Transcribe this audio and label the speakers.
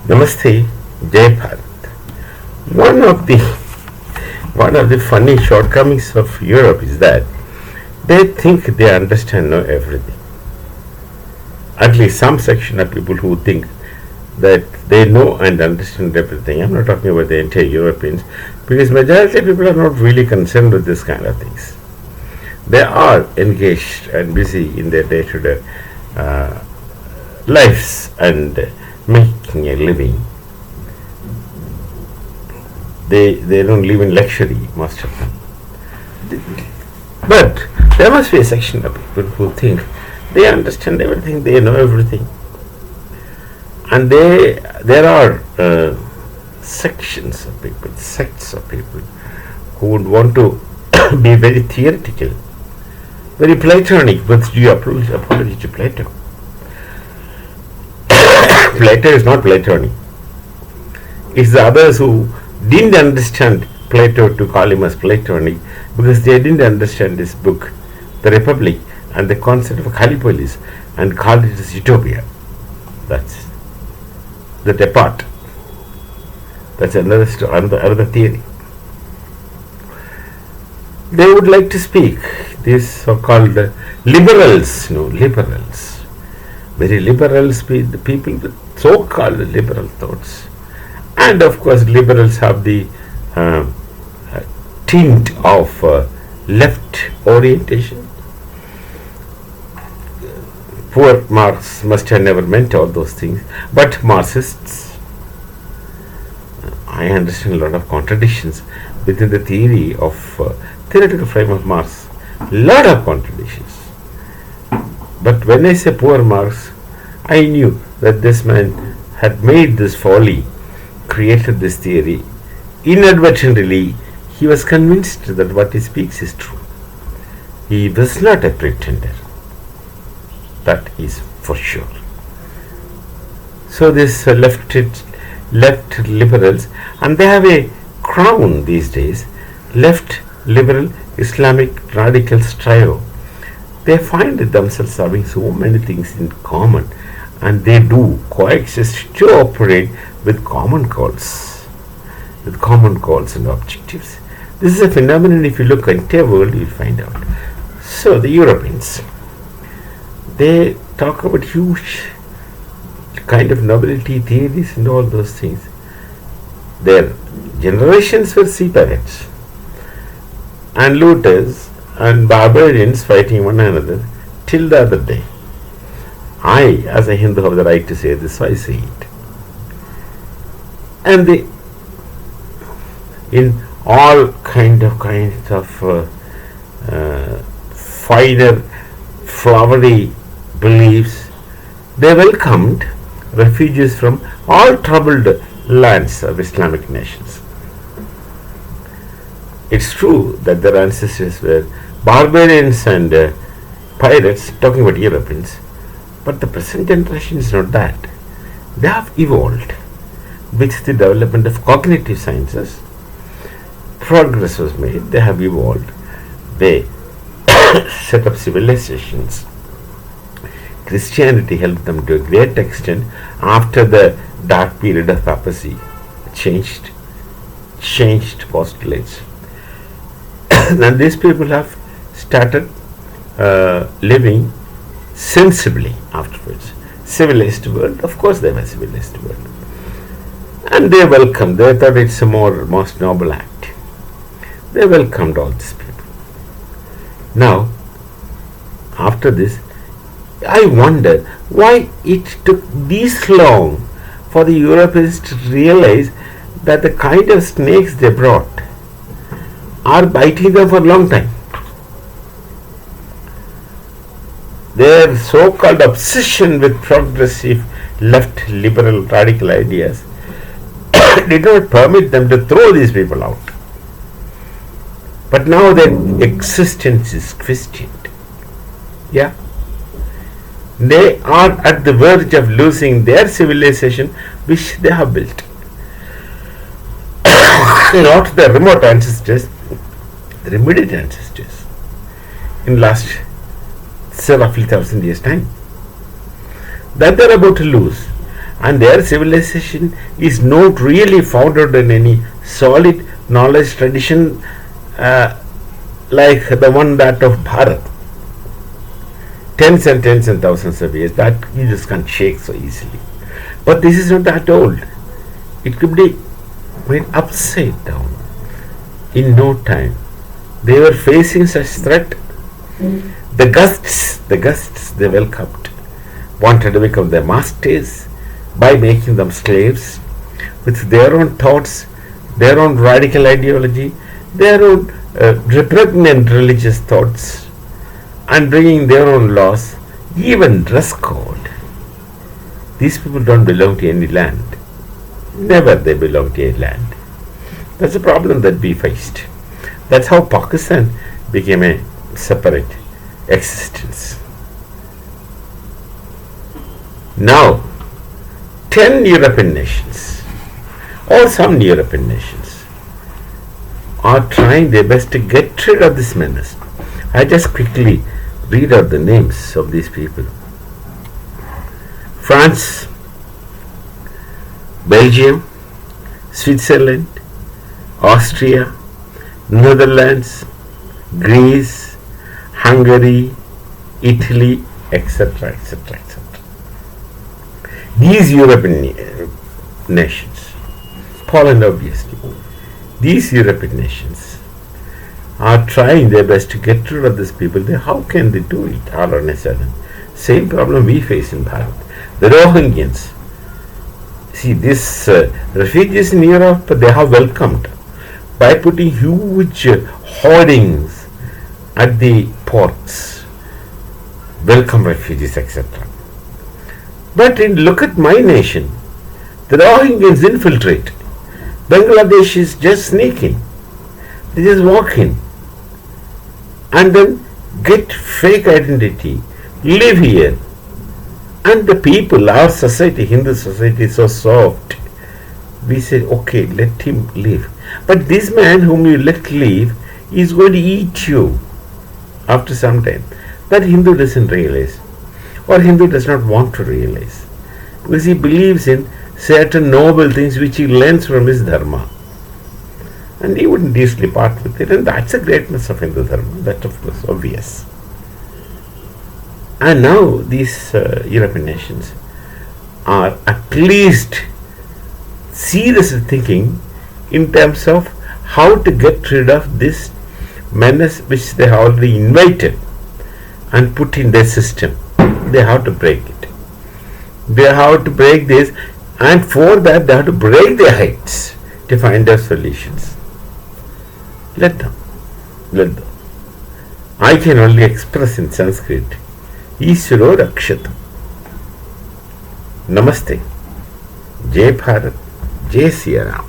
Speaker 1: Namaste, Jai Bharat. One of the one of the funny shortcomings of Europe is that they think they understand know everything. At least some section of people who think that they know and understand everything. I'm not talking about the entire Europeans, because majority of people are not really concerned with this kind of things. They are engaged and busy in their day-to-day lives and making a living. They don't live in luxury, most of them. But there must be a section of people who think they understand everything, they know everything. And there are sections of people, sects of people who would want to be very theoretical, very Platonic, with due apology to Plato. Plato is not Platonic. It's the others who didn't understand Plato to call him as Platonic, because they didn't understand this book, The Republic, and the concept of Callipolis, and called it as utopia. That's the depart. That's another theory. They would like to speak, these so-called liberals, liberals, very liberals, the people with so-called liberal thoughts. And of course, liberals have the tint of left orientation. Poor Marx must have never meant all those things, but Marxists, I understand a lot of contradictions within the theoretical frame of Marx. Lot of contradictions. But when I say poor Marx, I knew that this man had made this folly, created this theory. Inadvertently, he was convinced that what he speaks is true. He was not a pretender. That is for sure. So this left liberals, and they have a crown these days, left liberal Islamic radicals trio. They find themselves having so many things in common, and they do coexist to operate with common goals and objectives. This is a phenomenon. If you look at the entire world, you will find out. So the Europeans, they talk about huge kind of nobility theories and all those things. Their generations were sea pirates and looters and barbarians fighting one another till the other day. I, as a Hindu, have the right to say this, so I say it. And in all kinds of finer, flowery beliefs, they welcomed refugees from all troubled lands of Islamic nations. It's true that their ancestors were barbarians and pirates, talking about Europeans, but the present generation is not that. They have evolved with the development of cognitive sciences. Progress was made, they have evolved. They set up civilizations. Christianity helped them to a great extent after the dark period of papacy. Changed postulates. And these people have started living sensibly afterwards. Civilized world, of course they were civilized world. And they welcomed, they thought it's a most noble act. They welcomed all these people. Now, after this, I wonder why it took this long for the Europeans to realize that the kind of snakes they brought are biting them for a long time. Their so-called obsession with progressive left liberal radical ideas did not permit them to throw these people out. But now their existence is questioned. Yeah. They are at the verge of losing their civilization which they have built. Not their remote ancestors, their immediate ancestors in last roughly 1,000 years time. That they are about to lose. and their civilization is not really founded in any solid knowledge tradition like the one that of Bharat. Tens and tens and thousands of years that you just can't shake so easily. But this is not that old. It could be made upside down in no time. They were facing such threat. The guests they welcomed wanted to become their masters by making them slaves with their own thoughts, their own radical ideology, their own repugnant religious thoughts, and bringing their own laws, even dress code. These people don't belong to any land. Never they belong to a land. That's a problem that we faced. That's how Pakistan became a separate existence. Now, 10 European nations, or some European nations, are trying their best to get rid of this menace. I just quickly read out the names of these people. France, Belgium, Switzerland, Austria, Netherlands, Greece, Hungary, Italy, etc., etc., etc. These European nations, Poland obviously, these European nations are trying their best to get rid of these people. How can they do it all on a sudden? Same problem we face in Bharat. The Rohingyans. See, these refugees in Europe, they have welcomed by putting huge hoardings at the ports. Welcome refugees, etc. But look at my nation. The Rohingyans infiltrate. Bangladesh is just sneaking. They just walk in and then get fake identity, live here. And the people, our society, Hindu society is so soft. We say, okay, let him live. But this man whom you let live is going to eat you after some time. That Hindu doesn't realize, or Hindu does not want to realize, because he believes in certain noble things which he learns from his dharma. And he wouldn't easily part with it, and that's the greatness of Hindu dharma. That of course obvious. And now these European nations are at least seriously thinking in terms of how to get rid of this menace which they have already invited and put in their system. They have to break it. They have to break this, and for that they have to break their heads to find their solutions. Let them. I can only express in Sanskrit, Ishvaro Rakshatu. Namaste. Jai Bharat. Jai Siya Ram.